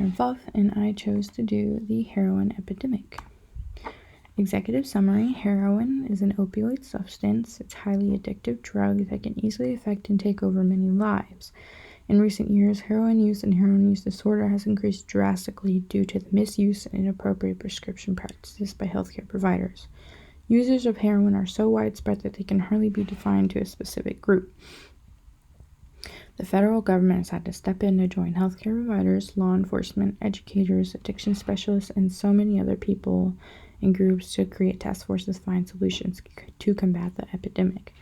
I'm Fluff, and I chose to do the heroin epidemic. Executive summary: heroin is an opioid substance. It's a highly addictive drug that can easily affect and take over many lives. In recent years, heroin use and heroin use disorder has increased drastically due to the misuse and inappropriate prescription practices by healthcare providers. Users of heroin are so widespread that they can hardly be defined to a specific group. The federal government has had to step in to join healthcare providers, law enforcement, educators, addiction specialists, and so many other people and groups to create task forces to find solutions to combat the epidemic.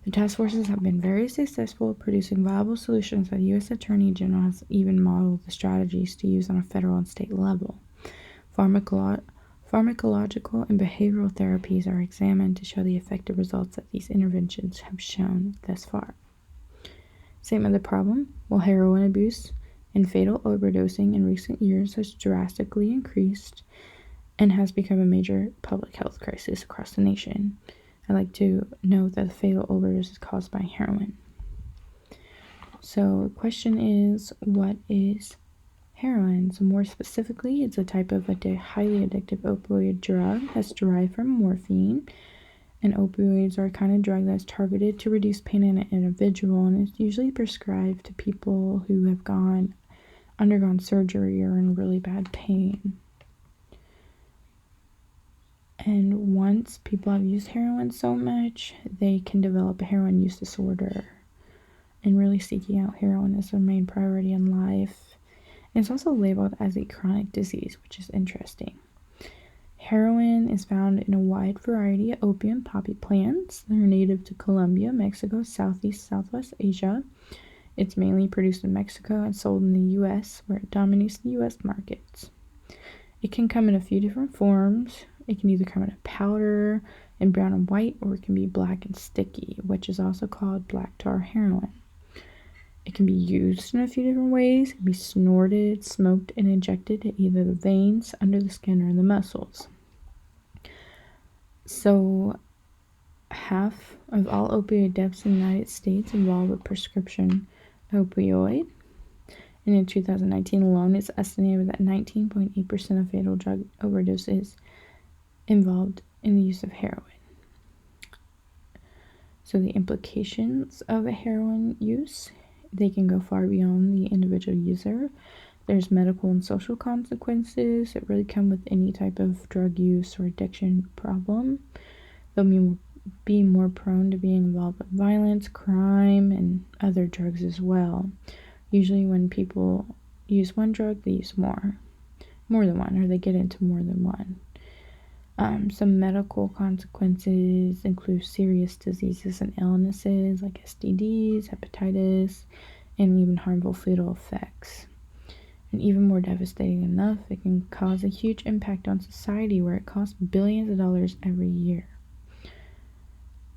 The task forces have been very successful at producing viable solutions that the U.S. Attorney General has even modeled the strategies to use on a federal and state level. Pharmacological and behavioral therapies are examined to show the effective results that these interventions have shown thus far. Statement of the problem: while heroin abuse and fatal overdosing in recent years has drastically increased and has become a major public health crisis across the nation, I'd like to note that the fatal overdose is caused by heroin. So the question is, what is heroin? So more specifically, it's a type of highly addictive opioid drug that's derived from morphine. And opioids are a kind of drug that's targeted to reduce pain in an individual, and it's usually prescribed to people who have undergone surgery or in really bad pain. And once people have used heroin so much, they can develop a heroin use disorder. And really seeking out heroin is their main priority in life. And it's also labeled as a chronic disease, which is interesting. Heroin is found in a wide variety of opium poppy plants. They're native to Colombia, Mexico, Southwest Asia. It's mainly produced in Mexico and sold in the U.S., where it dominates the U.S. markets. It can come in a few different forms. It can either come in a powder in brown and white, or it can be black and sticky, which is also called black tar heroin. It can be used in a few different ways. It can be snorted, smoked, and injected to either the veins, under the skin, or in the muscles. So, half of all opioid deaths in the United States involve a prescription opioid. And in 2019 alone, it's estimated that 19.8% of fatal drug overdoses involved in the use of heroin. So the implications of a heroin use, they can go far beyond the individual user. There's medical and social consequences that really come with any type of drug use or addiction problem. They'll be more prone to being involved with violence, crime, and other drugs as well. Usually when people use one drug, they use more than one, or they get into more than one. Some medical consequences include serious diseases and illnesses like STDs, hepatitis, and even harmful fetal effects. And even more devastating enough, it can cause a huge impact on society, where it costs billions of dollars every year.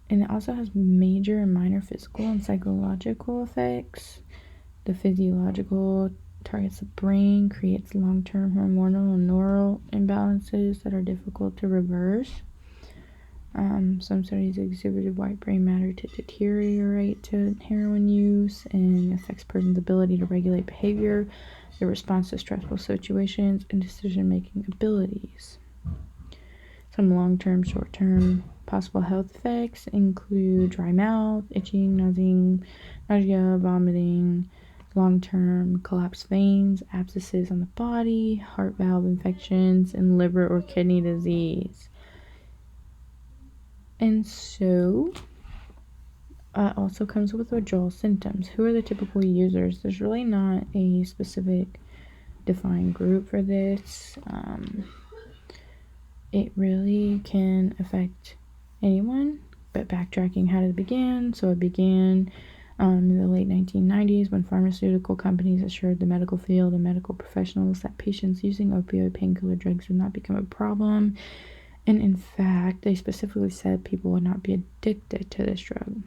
And it also has major and minor physical and psychological effects. The physiological targets the brain, creates long-term hormonal and neural imbalances that are difficult to reverse. Some studies exhibited white brain matter to deteriorate to heroin use, and affects person's ability to regulate behavior, their response to stressful situations, and decision-making abilities. Some long-term, short-term possible health effects include dry mouth, itching, nausea, vomiting, long-term collapsed veins, abscesses on the body, heart valve infections, and liver or kidney disease. And so, also comes with withdrawal symptoms. Who are the typical users? There's really not a specific defined group for this. It really can affect anyone, but backtracking, how did it begin? So it began in the late 1990s, when pharmaceutical companies assured the medical field and medical professionals that patients using opioid painkiller drugs would not become a problem. And in fact, they specifically said people would not be addicted to this drug.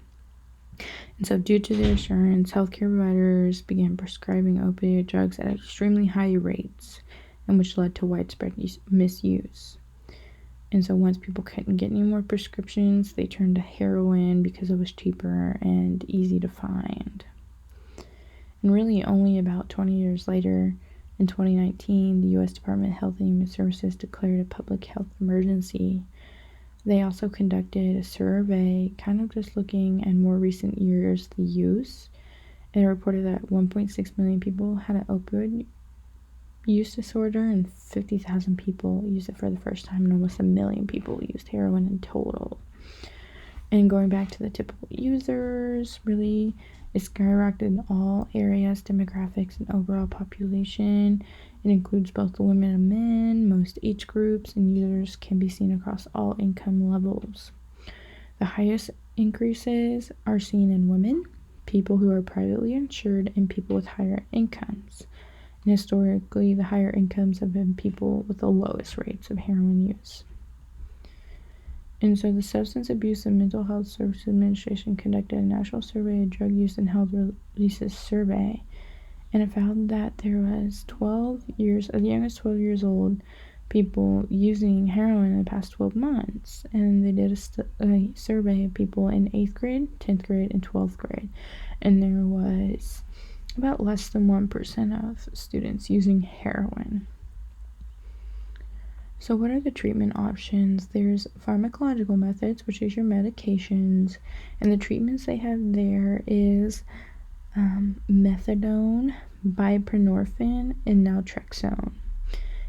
And so due to their assurance, healthcare providers began prescribing opioid drugs at extremely high rates, and which led to widespread misuse. And so once people couldn't get any more prescriptions, they turned to heroin because it was cheaper and easy to find. And really only about 20 years later, In 2019, the U.S. Department of Health and Human Services declared a public health emergency. They also conducted a survey, kind of just looking at more recent years, the use. It reported that 1.6 million people had an opioid use disorder and 50,000 people used it for the first time, and almost 1 million people used heroin in total. And going back to the typical users, really, it skyrocketed in all areas, demographics, and overall population. It includes both women and men, most age groups, and users can be seen across all income levels. The highest increases are seen in women, people who are privately insured, and people with higher incomes. And historically, the higher incomes have been people with the lowest rates of heroin use. And so the Substance Abuse and Mental Health Services Administration conducted a national survey of drug use and health releases survey, and it found that there was 12 years, as young as 12 years old, people using heroin in the past 12 months. And they did a survey of people in 8th grade, 10th grade, and 12th grade, and there was about less than 1% of students using heroin. So what are the treatment options? There's pharmacological methods, which is your medications, and the treatments they have there is methadone, buprenorphine, and naltrexone.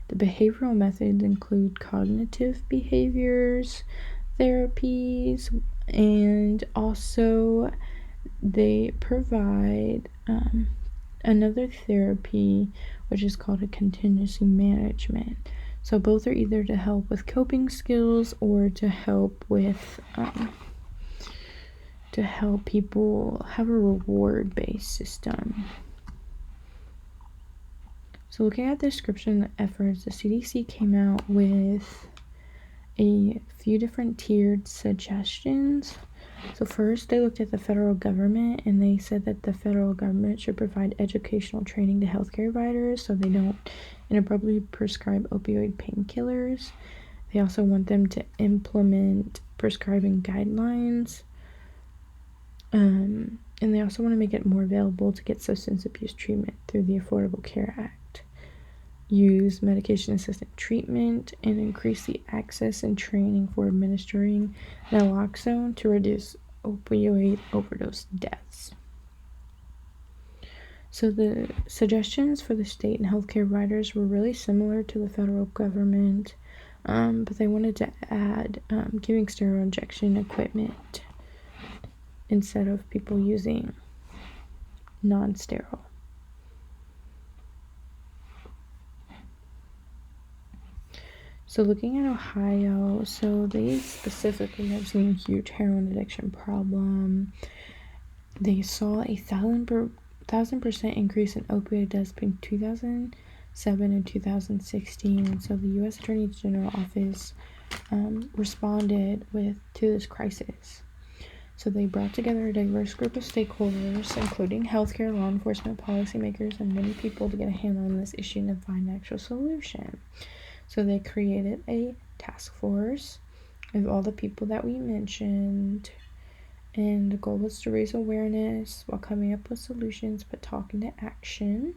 The behavioral methods include cognitive behaviors, therapies, and also they provide another therapy, which is called a contingency management. So both are either to help with coping skills or to help with to help people have a reward-based system. So looking at the description of the efforts, the CDC came out with a few different tiered suggestions. So first, they looked at the federal government, and they said that the federal government should provide educational training to healthcare providers so they don't inappropriately prescribe opioid painkillers. They also want them to implement prescribing guidelines. And they also want to make it more available to get substance abuse treatment through the Affordable Care Act. Use medication-assisted treatment and increase the access and training for administering naloxone to reduce opioid overdose deaths. So the suggestions for the state and healthcare providers were really similar to the federal government, but they wanted to add giving sterile injection equipment instead of people using non-sterile. So looking at Ohio, so they specifically have seen a huge heroin addiction problem. They saw a 1,000% increase in opioid deaths between 2007 and 2016. And so the U.S. Attorney General Office responded to this crisis. So they brought together a diverse group of stakeholders, including healthcare, law enforcement, policymakers, and many people to get a handle on this issue and find an actual solution. So they created a task force of all the people that we mentioned, and the goal was to raise awareness while coming up with solutions, but talking to action.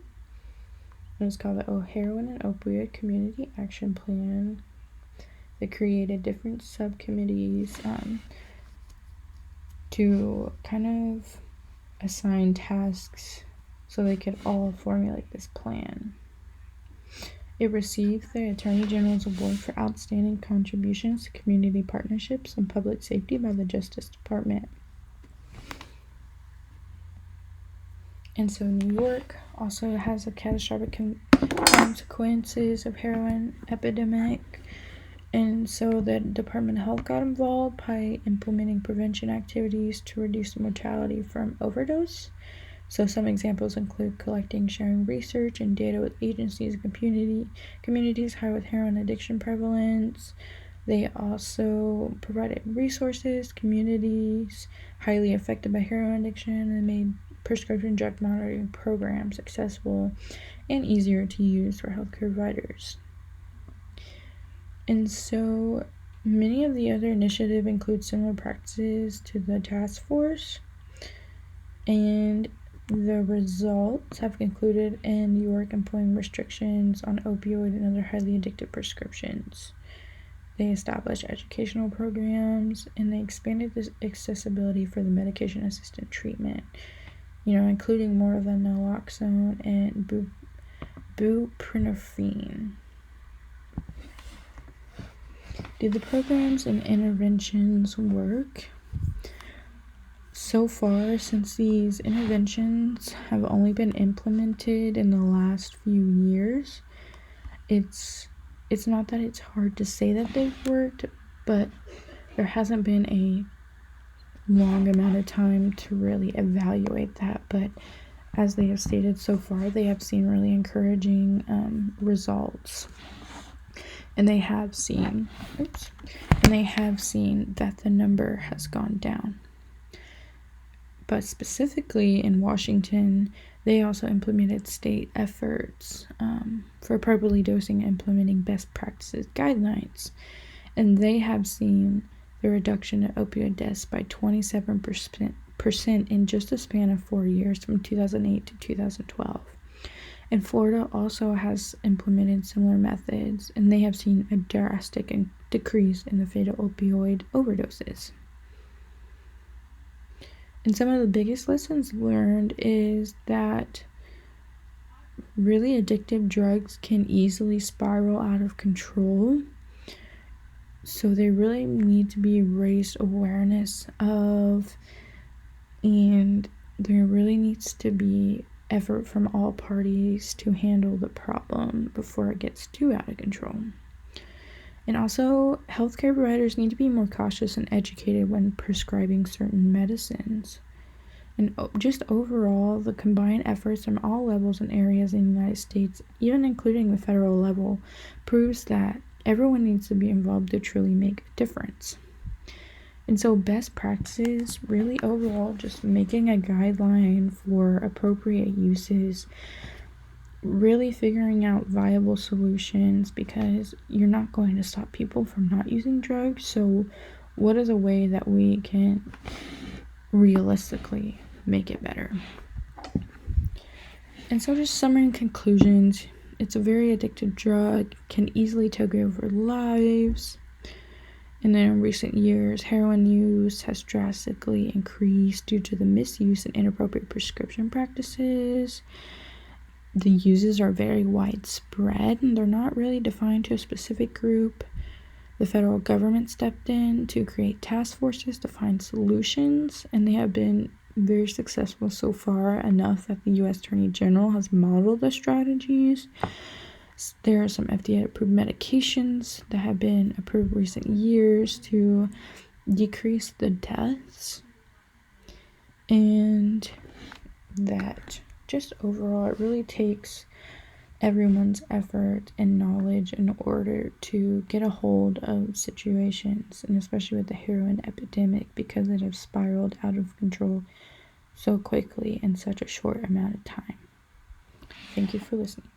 It was called the Heroin and Opioid Community Action Plan. They created different subcommittees to kind of assign tasks so they could all formulate this plan. It received the Attorney General's Award for Outstanding Contributions to Community Partnerships and Public Safety by the Justice Department. And so New York also has a catastrophic consequences of heroin epidemic. And so the Department of Health got involved by implementing prevention activities to reduce mortality from overdose. So some examples include collecting, sharing research and data with agencies and communities high with heroin addiction prevalence. They also provided resources, communities highly affected by heroin addiction, and made prescription drug monitoring programs accessible and easier to use for healthcare providers. And so many of the other initiatives include similar practices to the task force, and The results have concluded in New York employing restrictions on opioid and other highly addictive prescriptions. They established educational programs, and they expanded this accessibility for the medication-assisted treatment, including more of the naloxone and buprenorphine. Do the programs and interventions work? So far, since these interventions have only been implemented in the last few years, it's not that it's hard to say that they've worked, but there hasn't been a long amount of time to really evaluate that. But as they have stated so far, they have seen really encouraging results. And they have seen that the number has gone down. But specifically in Washington, they also implemented state efforts for appropriately dosing and implementing best practices guidelines. And they have seen the reduction of opioid deaths by 27% in just a span of 4 years, from 2008 to 2012. And Florida also has implemented similar methods, and they have seen a drastic decrease in the fatal opioid overdoses. And some of the biggest lessons learned is that really addictive drugs can easily spiral out of control. So they really need to be raised awareness of, and there really needs to be effort from all parties to handle the problem before it gets too out of control. And also, healthcare providers need to be more cautious and educated when prescribing certain medicines. And just overall, the combined efforts from all levels and areas in the United States, even including the federal level, proves that everyone needs to be involved to truly make a difference. And so best practices, really overall, just making a guideline for appropriate uses, really figuring out viable solutions, because you're not going to stop people from not using drugs. So what is a way that we can realistically make it better? And so just summary and conclusions. It's a very addictive drug, can easily take over lives. And then in recent years, heroin use has drastically increased due to the misuse and inappropriate prescription practices. The uses are very widespread, and they're not really defined to a specific group. The federal government stepped in to create task forces to find solutions, and they have been very successful so far, enough that the U.S. Attorney General has modeled the strategies. There are some FDA-approved medications that have been approved recent years to decrease the deaths, and that just overall, it really takes everyone's effort and knowledge in order to get a hold of situations, and especially with the heroin epidemic, because it has spiraled out of control so quickly in such a short amount of time. Thank you for listening.